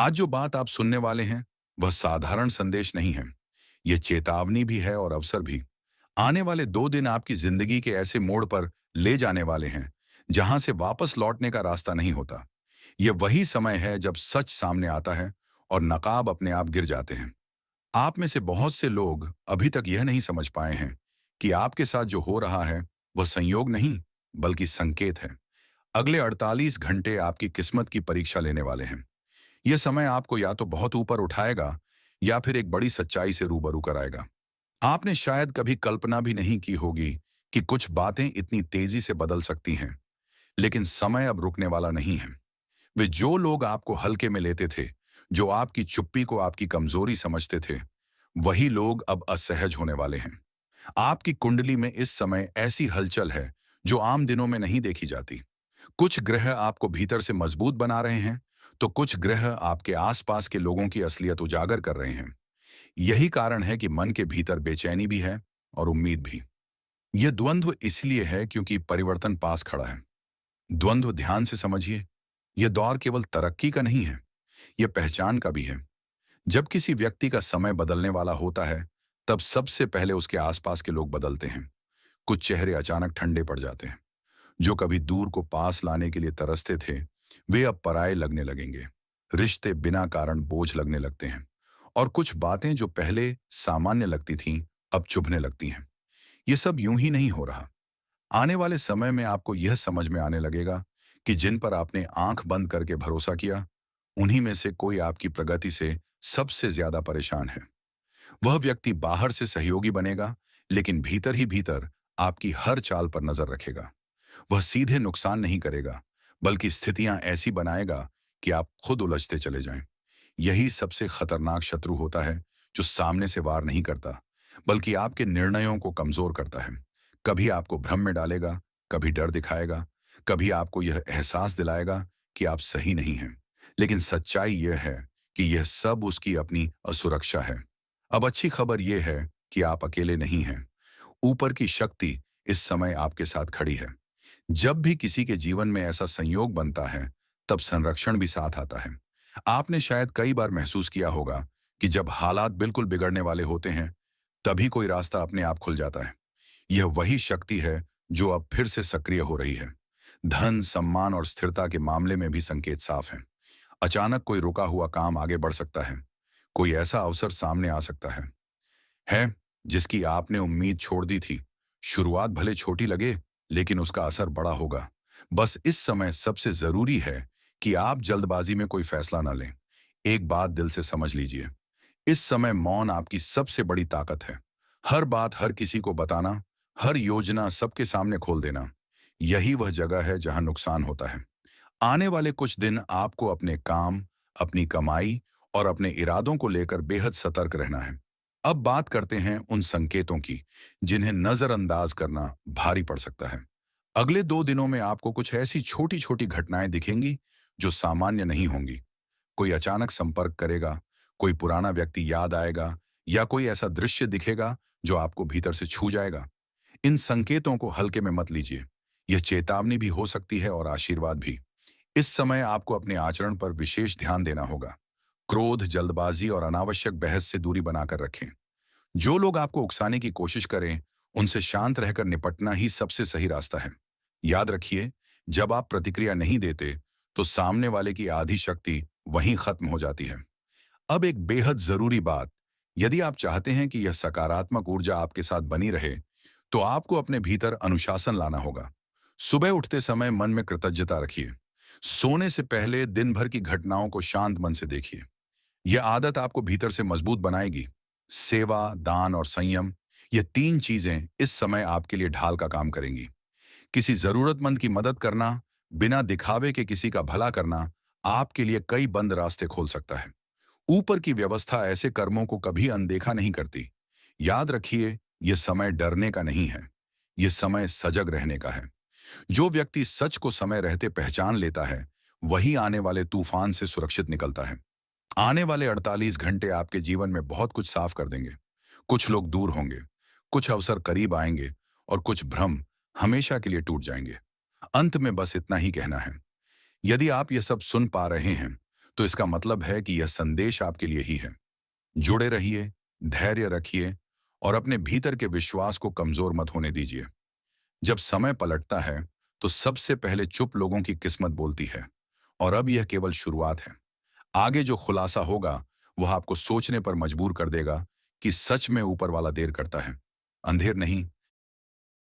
आज जो बात आप सुनने वाले हैं, वह साधारण संदेश नहीं है। यह चेतावनी भी है और अवसर भी। आने वाले 2 दिन आपकी जिंदगी के ऐसे मोड़ पर ले जाने वाले हैं, जहां से वापस लौटने का रास्ता नहीं होता। यह वही समय है जब सच सामने आता है और नकाब अपने आप गिर जाते हैं। आप में से बहुत से लोग अभी तक यह नहीं समझ पाए हैं कि आपके साथ जो हो रहा है, वह संयोग नहीं, बल्कि संकेत है। अगले 48 घंटे आपकी किस्मत की परीक्षा लेने वाले हैं। यह समय आपको या तो बहुत ऊपर उठाएगा या फिर एक बड़ी सच्चाई से रूबरू कराएगा। आपने शायद कभी कल्पना भी नहीं की होगी कि कुछ बातें इतनी तेजी से बदल सकती हैं, लेकिन समय अब रुकने वाला नहीं है। वे जो लोग आपको हल्के में लेते थे, जो आपकी चुप्पी को आपकी कमजोरी समझते थे, वही लोग अब असहज होने वाले हैं। आपकी कुंडली में इस समय ऐसी हलचल है जो आम दिनों में नहीं देखी जाती। कुछ ग्रह आपको भीतर से मजबूत बना रहे हैं, तो कुछ ग्रह आपके आसपास के लोगों की असलियत उजागर कर रहे हैं। यही कारण है कि मन के भीतर बेचैनी भी है और उम्मीद भी। यह द्वंद्व इसलिए है क्योंकि परिवर्तन पास खड़ा है। द्वंद्व ध्यान से समझिए। यह दौर केवल तरक्की का नहीं है, यह पहचान का भी है। जब किसी व्यक्ति का समय बदलने वाला होता है, तब सबसे पहले उसके आसपास के लोग बदलते हैं। कुछ चेहरे अचानक ठंडे पड़ जाते हैं। जो कभी दूर को पास लाने के लिए तरसते थे, वे अब पराये लगने लगेंगे। रिश्ते बिना कारण बोझ लगने लगते हैं और कुछ बातें जो पहले सामान्य लगती थीं, अब चुभने लगती हैं। ये सब यूं ही नहीं हो रहा। आने वाले समय में आपको यह समझ में आने लगेगा कि जिन पर आपने आंख बंद करके भरोसा किया, उन्हीं में से कोई आपकी प्रगति से सबसे ज्यादा परेशान है। वह व्यक्ति बाहर से सहयोगी बनेगा, लेकिन भीतर ही भीतर आपकी हर चाल पर नजर रखेगा। वह सीधे नुकसान नहीं करेगा, बल्कि स्थितियां ऐसी बनाएगा कि आप खुद उलझते चले जाएं। यही सबसे खतरनाक शत्रु होता है, जो सामने से वार नहीं करता, बल्कि आपके निर्णयों को कमजोर करता है। कभी आपको भ्रम में डालेगा, कभी डर दिखाएगा, कभी आपको यह एहसास दिलाएगा कि आप सही नहीं हैं। लेकिन सच्चाई यह है कि यह सब उसकी अपनी असुरक्षा है। अब अच्छी खबर यह है कि आप अकेले नहीं हैं। ऊपर की शक्ति इस समय आपके साथ खड़ी है। जब भी किसी के जीवन में ऐसा संयोग बनता है, तब संरक्षण भी साथ आता है। आपने शायद कई बार महसूस किया होगा कि जब हालात बिल्कुल बिगड़ने वाले होते हैं, तभी कोई रास्ता अपने आप खुल जाता है। यह वही शक्ति है जो अब फिर से सक्रिय हो रही है। धन, सम्मान और स्थिरता के मामले में भी संकेत साफ हैं। अचानक कोई रुका हुआ काम आगे बढ़ सकता है। कोई ऐसा अवसर सामने आ सकता है जिसकी आपने उम्मीद छोड़ दी थी। शुरुआत भले छोटी लगे, लेकिन उसका असर बड़ा होगा। बस इस समय सबसे जरूरी है कि आप जल्दबाजी में कोई फैसला न लें। एक बात दिल से समझ लीजिए, इस समय मौन आपकी सबसे बड़ी ताकत है। हर बात हर किसी को बताना, हर योजना सबके सामने खोल देना, यही वह जगह है जहां नुकसान होता है। आने वाले कुछ दिन आपको अपने काम, अपनी कमाई और अपने इरादों को लेकर बेहद सतर्क रहना है। अब बात करते हैं उन संकेतों की, जिन्हें नजरअंदाज करना भारी पड़ सकता है। अगले 2 दिनों में आपको कुछ ऐसी छोटी छोटी घटनाएं दिखेंगी जो सामान्य नहीं होंगी। कोई अचानक संपर्क करेगा, कोई पुराना व्यक्ति याद आएगा, या कोई ऐसा दृश्य दिखेगा जो आपको भीतर से छू जाएगा। इन संकेतों को हल्के में मत लीजिए। यह चेतावनी भी हो सकती है और आशीर्वाद भी। इस समय आपको अपने आचरण पर विशेष ध्यान देना होगा। क्रोध, जल्दबाजी और अनावश्यक बहस से दूरी बनाकर रखें। जो लोग आपको उकसाने की कोशिश करें, उनसे शांत रहकर निपटना ही सबसे सही रास्ता है। याद रखिए, जब आप प्रतिक्रिया नहीं देते, तो सामने वाले की आधी शक्ति वहीं खत्म हो जाती है। अब एक बेहद जरूरी बात, यदि आप चाहते हैं कि यह सकारात्मक ऊर्जा आपके साथ बनी रहे, तो आपको अपने भीतर अनुशासन लाना होगा। सुबह उठते समय मन में कृतज्ञता रखिए। सोने से पहले दिन भर की घटनाओं को शांत मन से देखिए। यह आदत आपको भीतर से मजबूत बनाएगी। सेवा, दान और संयम, ये 3 चीजें इस समय आपके लिए ढाल का काम करेंगी। किसी जरूरतमंद की मदद करना, बिना दिखावे के किसी का भला करना, आपके लिए कई बंद रास्ते खोल सकता है। ऊपर की व्यवस्था ऐसे कर्मों को कभी अनदेखा नहीं करती। याद रखिए, यह समय डरने का नहीं है, यह समय सजग रहने का है। जो व्यक्ति सच को समय रहते पहचान लेता है, वही आने वाले तूफान से सुरक्षित निकलता है। आने वाले 48 घंटे आपके जीवन में बहुत कुछ साफ कर देंगे। कुछ लोग दूर होंगे, कुछ अवसर करीब आएंगे और कुछ भ्रम हमेशा के लिए टूट जाएंगे। अंत में बस इतना ही कहना है, यदि आप यह सब सुन पा रहे हैं, तो इसका मतलब है कि यह संदेश आपके लिए ही है। जुड़े रहिए, धैर्य रखिए और अपने भीतर के विश्वास को कमजोर मत होने दीजिए। जब समय पलटता है, तो सबसे पहले चुप लोगों की किस्मत बोलती है। और अब यह केवल शुरुआत है। आगे जो खुलासा होगा, वह आपको सोचने पर मजबूर कर देगा कि सच में ऊपर वाला देर करता है, अंधेर नहीं।